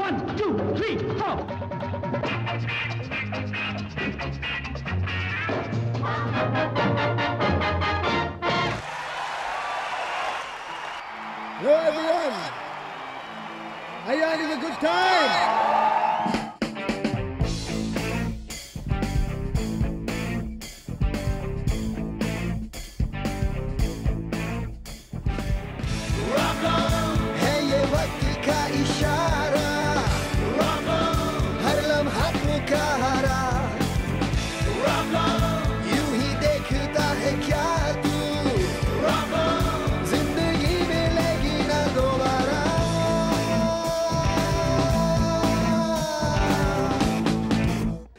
1, 2, 3, 4. Hello everyone! Are you having a good time?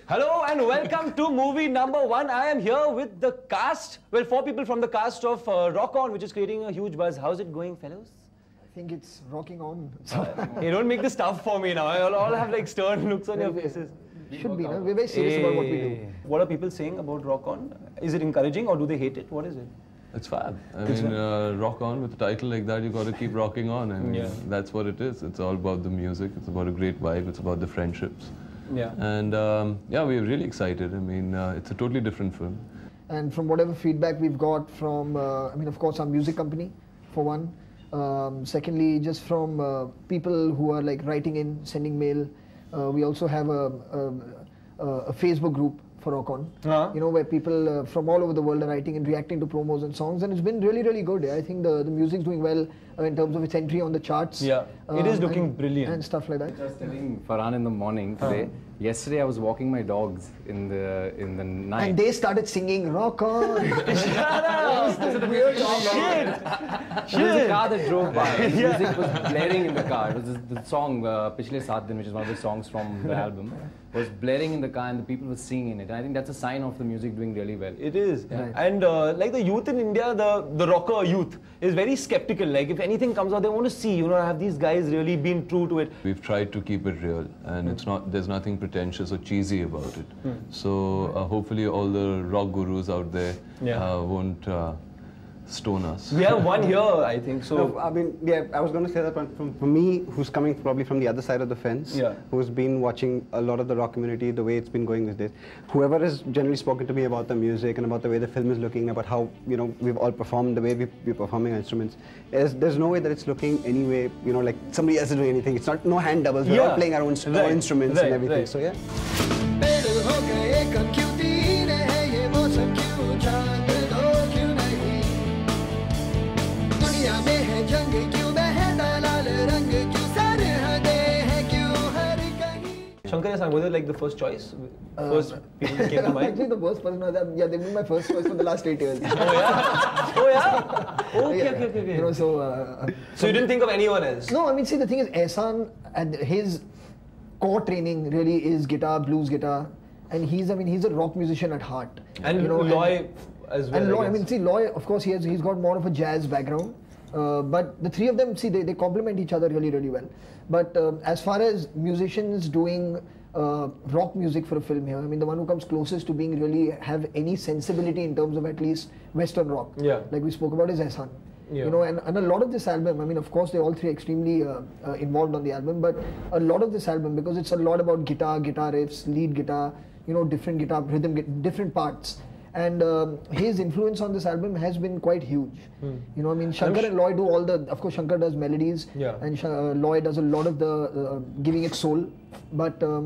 Hello and welcome to movie number 1. I am here with the cast, well, 4 people from the cast of Rock On, which is creating a huge buzz. How's it going, fellows? I think it's rocking on. Hey, don't make this tough for me now. You'll all have like stern looks on your faces. Should be, no? We're very serious about what we do. What are people saying about Rock On? Is it encouraging or do they hate it? What is it? It's fab. I mean, rock on with a title like that, you got to keep rocking on. I mean, that's what it is. It's all about the music. It's about a great vibe. It's about the friendships. Yeah. And yeah, we're really excited. I mean, it's a totally different film. And from whatever feedback we've got from, I mean, of course, our music company, for one. Secondly, just from people who are like writing in, sending mail. We also have a Facebook group for Rock On, you know, where people from all over the world are writing and reacting to promos and songs, and it's been really, really good. I think the music's doing well in terms of its entry on the charts. Yeah, it is looking brilliant. And stuff like that. I was telling Farhan in the morning today. Yesterday I was walking my dogs in the night. And they started singing Rock On. Shut up! This is the weird There was a car that drove by. The music was blaring in the car. It was the song Pichle Saat Din, which is one of the songs from the album, was blaring in the car and the people were singing it. And I think that's a sign of the music doing really well. It is. Yeah. And like the youth in India, the rocker youth is very skeptical. Like if anything comes out, they want to see, you know, have these guys really been true to it? We've tried to keep it real, and it's not. There's nothing pretentious or cheesy about it. So hopefully all the rock gurus out there won't stone us. We have one here, I think. So no, I mean, yeah, I was going to say that from me, who's coming probably from the other side of the fence, who's been watching a lot of the rock community, the way it's been going these days. Whoever has generally spoken to me about the music and about the way the film is looking, about how, you know, we've all performed, the way we're performing our instruments, there's no way that it's looking any way, you know, like somebody else is doing anything. It's not no hand doubles. We're all playing our own instruments and everything. So yeah. Shankar, was it like the first choice? First people that came to mind? Actually, the worst person was that, they've been my first choice for the last 8 years. Oh yeah? Oh yeah? Okay. You know, so you didn't think of anyone else? No, I mean, see, the thing is, Ehsan, and his core training really is guitar, blues guitar, and he's a rock musician at heart. And you know, Loy as well. And Loy, I mean, see, Loy, of course, he's got more of a jazz background. But the three of them, see, they complement each other really, really well. But as far as musicians doing rock music for a film here, I mean, the one who comes closest to being really have any sensibility in terms of at least Western rock, like we spoke about, is Ehsan. You know, and a lot of this album, I mean, of course, they're all three extremely involved on the album, but a lot of this album, because it's a lot about guitar riffs, lead guitar, you know, different guitar rhythm, different parts. And his influence on this album has been quite huge. You know, I mean, Shankar and Loy do all the, of course, Shankar does melodies, and Loy does a lot of the giving it soul. But a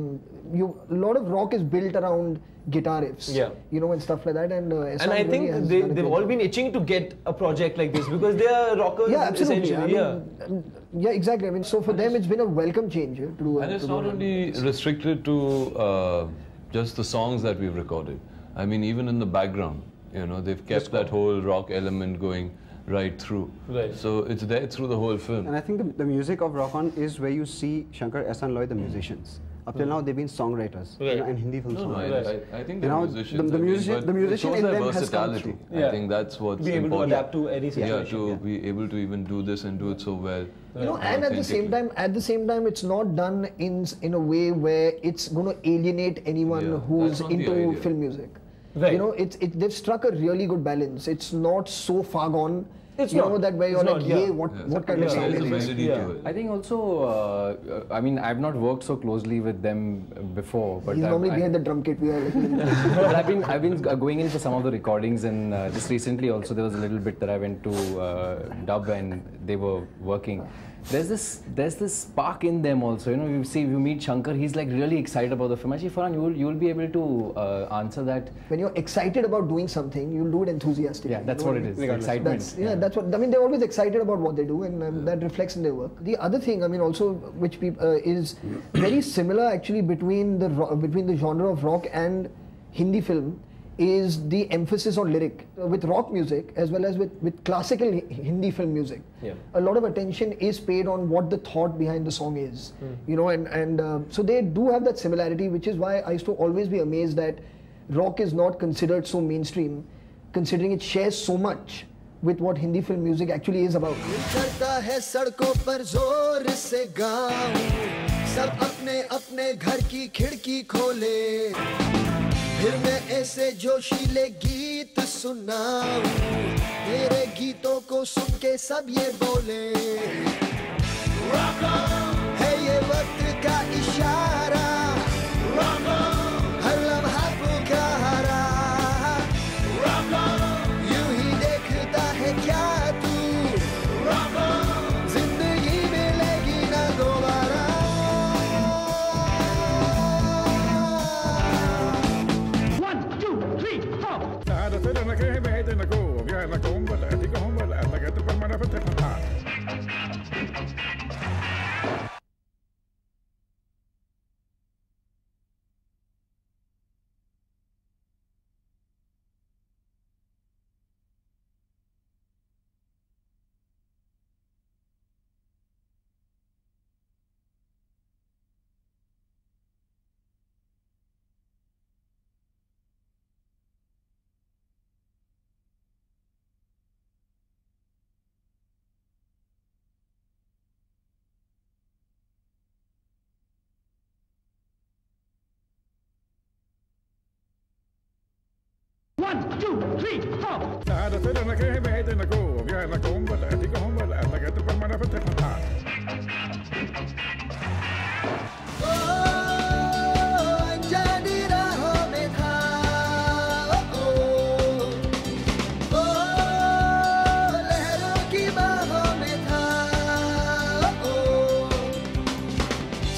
lot of rock is built around guitar riffs, you know, and stuff like that. And I think they've all been itching to get a project like this because they are rockers. Yeah, absolutely. I mean, yeah, exactly. I mean, so for them, it's been a welcome change to do. And it's not only restricted to just the songs that we've recorded. I mean, even in the background, you know, they've kept that whole rock element going right through. So it's there through the whole film. And I think the music of Rock On is where you see Shankar, Ehsan, Loy, the musicians. Up till now, they've been songwriters, you know, and Hindi film songwriters. I think the musician in them has come through. I think that's what's be able important. to adapt to any situation. To be able to even do this and do it so well. You know, and at the same time, it's not done in a way where it's going to alienate anyone who's into film music. You know, they've struck a really good balance. It's not so far gone It's you not. know that way you're like, yeah, what kind of sound There's a it is. melody to it. I think also, I mean, I've not worked so closely with them before, but He's normally behind the drum kit. We are like, but I've been going in for some of the recordings, and just recently also there was a little bit that I went to dub and they were working. There's this spark in them also. You know, you meet Shankar, he's like really excited about the film. Actually, Farhan, you'll be able to answer that. when you're excited about doing something, you'll do it enthusiastically. Yeah, that's what it is. Excitement. That's what I mean. They're always excited about what they do, and that reflects in their work. The other thing, I mean, also which is very similar actually between the genre of rock and Hindi film, is the emphasis on lyric. With rock music as well as with classical Hindi film music, a lot of attention is paid on what the thought behind the song is. You know, and so they do have that similarity, which is why I used to always be amazed that rock is not considered so mainstream, considering it shares so much with what Hindi film music actually is about. फिर मैं ऐसे जोशीले गीत सुनाऊं, तेरे गीतों को सुन के सब ये बोले, है ये वक्त का इशारा, हर लम्हा पुकारा, यूं ही देखता है क्या तू, जिंदगी मिलेगी ना दोबारा.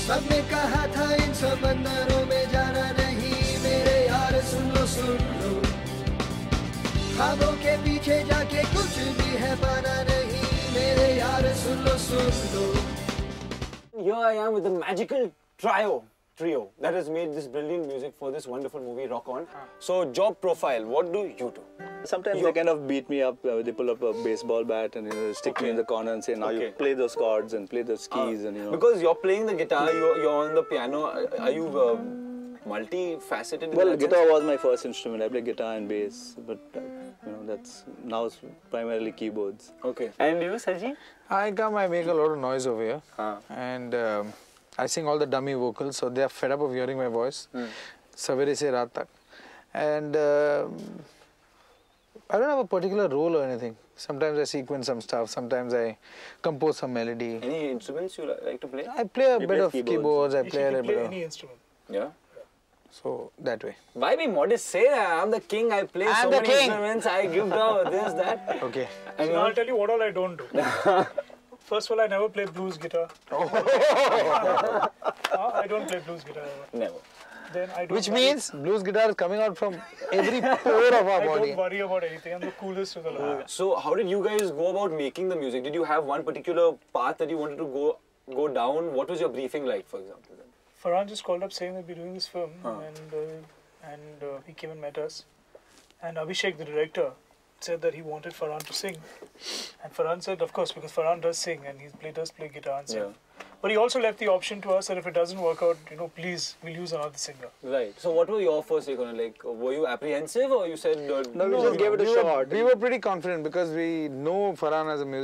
सबने कहा था इन समंदरों में जाना नहीं, मेरे यार सुन लो, ख्वाबों के पीछे जाके कुछ भी है पाना नहीं, मेरे यार सुन लो. Here I am with the magical trio that has made this brilliant music for this wonderful movie Rock On. So job profile, what do you do? Sometimes they kind of beat me up. They pull up a baseball bat and stick me in the corner and say, "Now you play those chords and play those keys." And because you're playing the guitar, you're on the piano. Are you multifaceted? Well, guitar was my first instrument. I play guitar and bass, but that's now it's primarily keyboards. Okay. And you, Saji? I make a lot of noise over here, and I sing all the dummy vocals, so they are fed up of hearing my voice. Savere se raat tak. And I don't have a particular role or anything. Sometimes I sequence some stuff, sometimes I compose some melody. Any instruments you like to play? I play a bit of keyboards, I play a little bit of... any instrument. Yeah. So, that way. Why be modest? Say that. I'm the king, I play so many instruments, I give the this, that. Okay. And so I'll tell you what all I don't do. First of all, I never play blues guitar. I don't play blues guitar ever. Never. Then I don't Which means blues guitar is coming out from every pore of our I body. don't worry about anything. I'm the coolest of the lot. So how did you guys go about making the music? Did you have one particular path that you wanted to go down? What was your briefing like, for example? Then? Farhan just called up saying that we're doing this film, and he came and met us. And Abhishek, the director, said that he wanted Farhan to sing. And Farhan said, of course, because Farhan does sing and he does play guitar and sing. Yeah. But he also left the option to us that if it doesn't work out, please, we'll use another singer. Right. So what were your first take on it? Like, were you apprehensive or you said... No, we just gave it a shot. We were pretty confident because we know Farhan as a musician.